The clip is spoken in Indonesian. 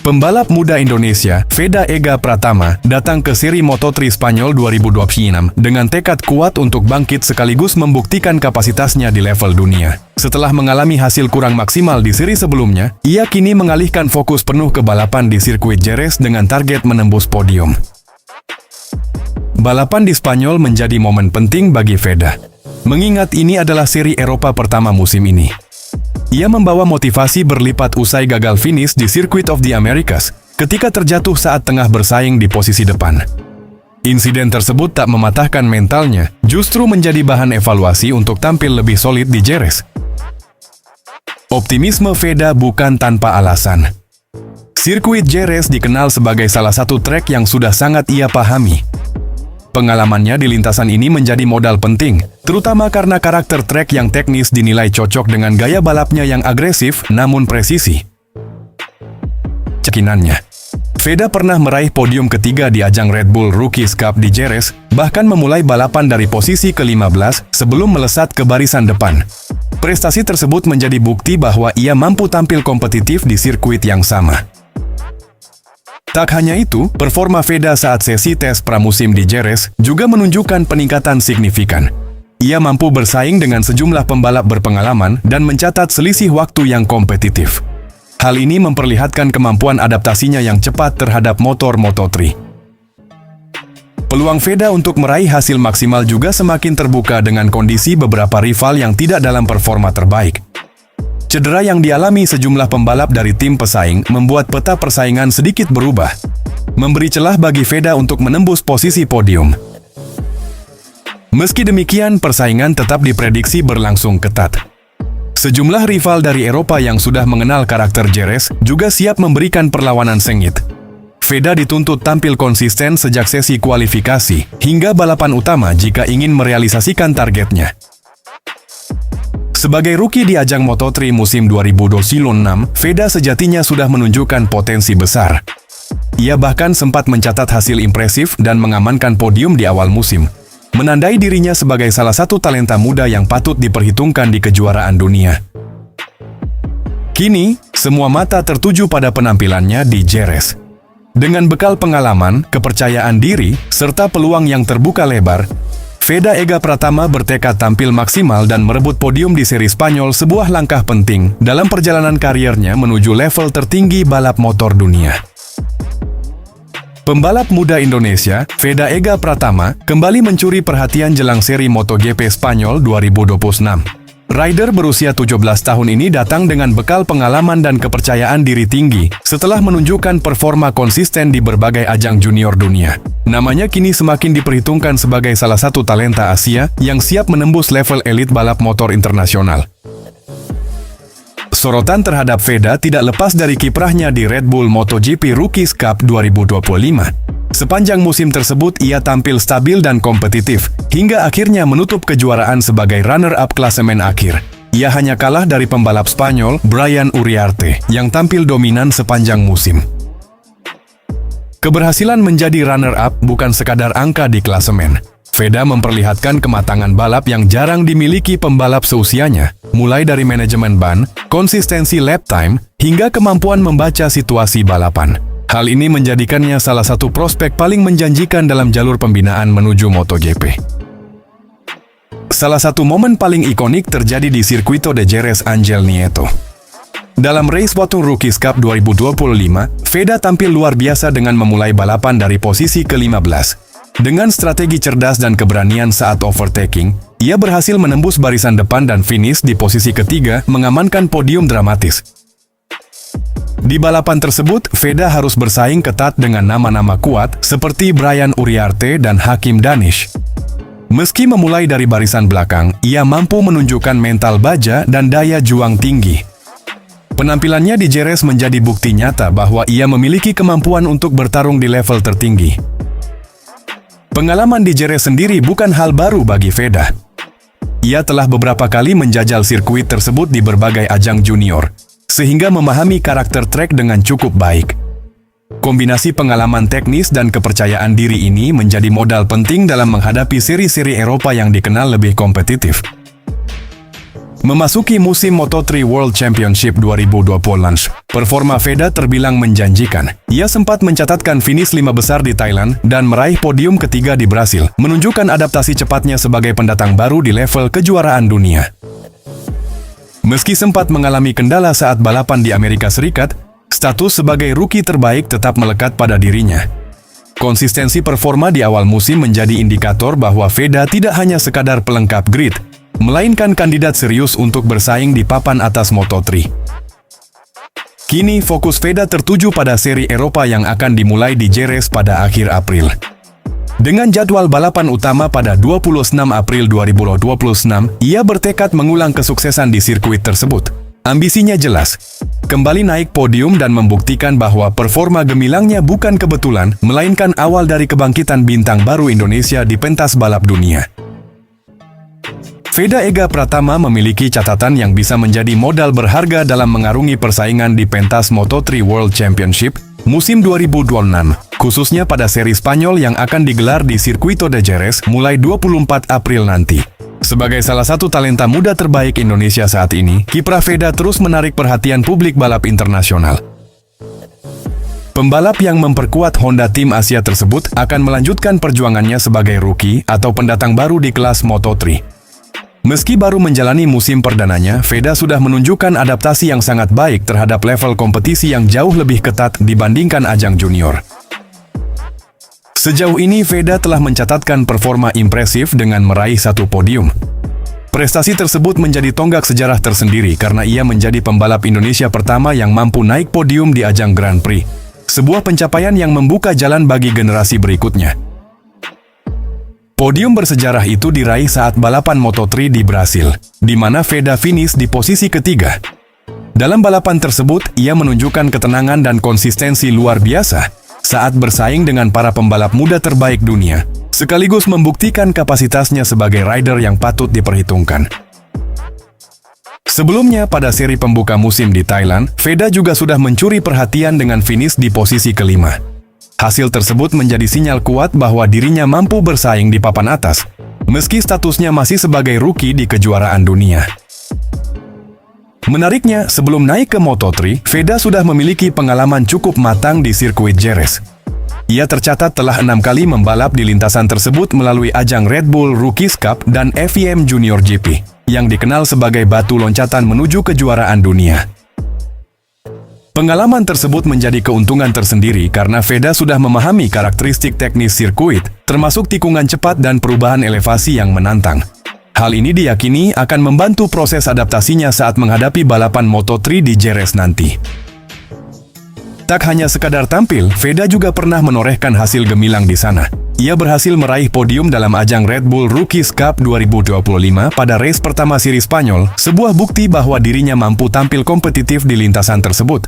Pembalap muda Indonesia, Veda Ega Pratama, datang ke seri Moto3 Spanyol 2026 dengan tekad kuat untuk bangkit sekaligus membuktikan kapasitasnya di level dunia. Setelah mengalami hasil kurang maksimal di seri sebelumnya, ia kini mengalihkan fokus penuh ke balapan di sirkuit Jerez dengan target menembus podium. Balapan di Spanyol menjadi momen penting bagi Veda, mengingat ini adalah seri Eropa pertama musim ini. Ia membawa motivasi berlipat usai gagal finish di Circuit of the Americas ketika terjatuh saat tengah bersaing di posisi depan. Insiden tersebut tak mematahkan mentalnya, justru menjadi bahan evaluasi untuk tampil lebih solid di Jerez. Optimisme Veda bukan tanpa alasan. Sirkuit Jerez dikenal sebagai salah satu trek yang sudah sangat ia pahami. Pengalamannya di lintasan ini menjadi modal penting, terutama karena karakter trek yang teknis dinilai cocok dengan gaya balapnya yang agresif namun presisi. Cekinannya, Veda pernah meraih podium ketiga di ajang Red Bull Rookies Cup di Jerez, bahkan memulai balapan dari posisi ke-15 sebelum melesat ke barisan depan. Prestasi tersebut menjadi bukti bahwa ia mampu tampil kompetitif di sirkuit yang sama. Tak hanya itu, performa Veda saat sesi tes pramusim di Jerez juga menunjukkan peningkatan signifikan. Ia mampu bersaing dengan sejumlah pembalap berpengalaman dan mencatat selisih waktu yang kompetitif. Hal ini memperlihatkan kemampuan adaptasinya yang cepat terhadap motor Moto3. Peluang Veda untuk meraih hasil maksimal juga semakin terbuka dengan kondisi beberapa rival yang tidak dalam performa terbaik. Cedera yang dialami sejumlah pembalap dari tim pesaing membuat peta persaingan sedikit berubah, memberi celah bagi Veda untuk menembus posisi podium. Meski demikian, persaingan tetap diprediksi berlangsung ketat. Sejumlah rival dari Eropa yang sudah mengenal karakter Jerez juga siap memberikan perlawanan sengit. Veda dituntut tampil konsisten sejak sesi kualifikasi hingga balapan utama jika ingin merealisasikan targetnya. Sebagai rookie di ajang Moto3 musim 2026, Veda sejatinya sudah menunjukkan potensi besar. Ia bahkan sempat mencatat hasil impresif dan mengamankan podium di awal musim, menandai dirinya sebagai salah satu talenta muda yang patut diperhitungkan di kejuaraan dunia. Kini, semua mata tertuju pada penampilannya di Jerez. Dengan bekal pengalaman, kepercayaan diri, serta peluang yang terbuka lebar, Veda Ega Pratama bertekad tampil maksimal dan merebut podium di seri Spanyol, sebuah langkah penting dalam perjalanan kariernya menuju level tertinggi balap motor dunia. Pembalap muda Indonesia, Veda Ega Pratama, kembali mencuri perhatian jelang seri MotoGP Spanyol 2026. Rider berusia 17 tahun ini datang dengan bekal pengalaman dan kepercayaan diri tinggi setelah menunjukkan performa konsisten di berbagai ajang junior dunia. Namanya kini semakin diperhitungkan sebagai salah satu talenta Asia yang siap menembus level elit balap motor internasional. Sorotan terhadap Veda tidak lepas dari kiprahnya di Red Bull MotoGP Rookies Cup 2025. Sepanjang musim tersebut ia tampil stabil dan kompetitif, hingga akhirnya menutup kejuaraan sebagai runner-up klasemen akhir. Ia hanya kalah dari pembalap Spanyol, Brian Uriarte, yang tampil dominan sepanjang musim. Keberhasilan menjadi runner-up bukan sekadar angka di klasemen. Veda memperlihatkan kematangan balap yang jarang dimiliki pembalap seusianya, mulai dari manajemen ban, konsistensi lap time, hingga kemampuan membaca situasi balapan. Hal ini menjadikannya salah satu prospek paling menjanjikan dalam jalur pembinaan menuju MotoGP. Salah satu momen paling ikonik terjadi di Circuito de Jerez Ángel Nieto. Dalam race Moto3 Rookies Cup 2025, Veda tampil luar biasa dengan memulai balapan dari posisi ke-15. Dengan strategi cerdas dan keberanian saat overtaking, ia berhasil menembus barisan depan dan finish di posisi ketiga, mengamankan podium dramatis. Di balapan tersebut, Veda harus bersaing ketat dengan nama-nama kuat seperti Brian Uriarte dan Hakim Danish. Meski memulai dari barisan belakang, ia mampu menunjukkan mental baja dan daya juang tinggi. Penampilannya di Jerez menjadi bukti nyata bahwa ia memiliki kemampuan untuk bertarung di level tertinggi. Pengalaman di Jerez sendiri bukan hal baru bagi Veda. Ia telah beberapa kali menjajal sirkuit tersebut di berbagai ajang junior, sehingga memahami karakter trek dengan cukup baik. Kombinasi pengalaman teknis dan kepercayaan diri ini menjadi modal penting dalam menghadapi seri-seri Eropa yang dikenal lebih kompetitif. Memasuki musim Moto3 World Championship 2020, Performa Veda terbilang menjanjikan. Ia sempat mencatatkan finish 5 besar di Thailand dan meraih podium ketiga di Brasil, menunjukkan adaptasi cepatnya sebagai pendatang baru di level kejuaraan dunia. Meski sempat mengalami kendala saat balapan di Amerika Serikat, status sebagai rookie terbaik tetap melekat pada dirinya. Konsistensi performa di awal musim menjadi indikator bahwa Veda tidak hanya sekadar pelengkap grid, melainkan kandidat serius untuk bersaing di papan atas Moto3. Kini fokus Veda tertuju pada seri Eropa yang akan dimulai di Jerez pada akhir April. Dengan jadwal balapan utama pada 26 April 2026, ia bertekad mengulang kesuksesan di sirkuit tersebut. Ambisinya jelas, kembali naik podium dan membuktikan bahwa performa gemilangnya bukan kebetulan, melainkan awal dari kebangkitan bintang baru Indonesia di pentas balap dunia. Veda Ega Pratama memiliki catatan yang bisa menjadi modal berharga dalam mengarungi persaingan di pentas Moto3 World Championship musim 2026, khususnya pada seri Spanyol yang akan digelar di Circuito de Jerez mulai 24 April nanti. Sebagai salah satu talenta muda terbaik Indonesia saat ini, kiprah Veda terus menarik perhatian publik balap internasional. Pembalap yang memperkuat Honda Tim Asia tersebut akan melanjutkan perjuangannya sebagai rookie atau pendatang baru di kelas Moto3. Meski baru menjalani musim perdananya, Veda sudah menunjukkan adaptasi yang sangat baik terhadap level kompetisi yang jauh lebih ketat dibandingkan ajang junior. Sejauh ini, Veda telah mencatatkan performa impresif dengan meraih 1 podium. Prestasi tersebut menjadi tonggak sejarah tersendiri karena ia menjadi pembalap Indonesia pertama yang mampu naik podium di ajang Grand Prix, sebuah pencapaian yang membuka jalan bagi generasi berikutnya. Podium bersejarah itu diraih saat balapan Moto3 di Brasil, di mana Veda finish di posisi ketiga. Dalam balapan tersebut, ia menunjukkan ketenangan dan konsistensi luar biasa saat bersaing dengan para pembalap muda terbaik dunia, sekaligus membuktikan kapasitasnya sebagai rider yang patut diperhitungkan. Sebelumnya, pada seri pembuka musim di Thailand, Veda juga sudah mencuri perhatian dengan finish di posisi kelima. Hasil tersebut menjadi sinyal kuat bahwa dirinya mampu bersaing di papan atas, meski statusnya masih sebagai rookie di kejuaraan dunia. Menariknya, sebelum naik ke Moto3, Veda sudah memiliki pengalaman cukup matang di sirkuit Jerez. Ia tercatat telah 6 kali membalap di lintasan tersebut melalui ajang Red Bull Rookies Cup dan FIM Junior GP, yang dikenal sebagai batu loncatan menuju kejuaraan dunia. Pengalaman tersebut menjadi keuntungan tersendiri karena Veda sudah memahami karakteristik teknis sirkuit, termasuk tikungan cepat dan perubahan elevasi yang menantang. Hal ini diyakini akan membantu proses adaptasinya saat menghadapi balapan Moto3 di Jerez nanti. Tak hanya sekadar tampil, Veda juga pernah menorehkan hasil gemilang di sana. Ia berhasil meraih podium dalam ajang Red Bull Rookies Cup 2025 pada race pertama seri Spanyol, sebuah bukti bahwa dirinya mampu tampil kompetitif di lintasan tersebut.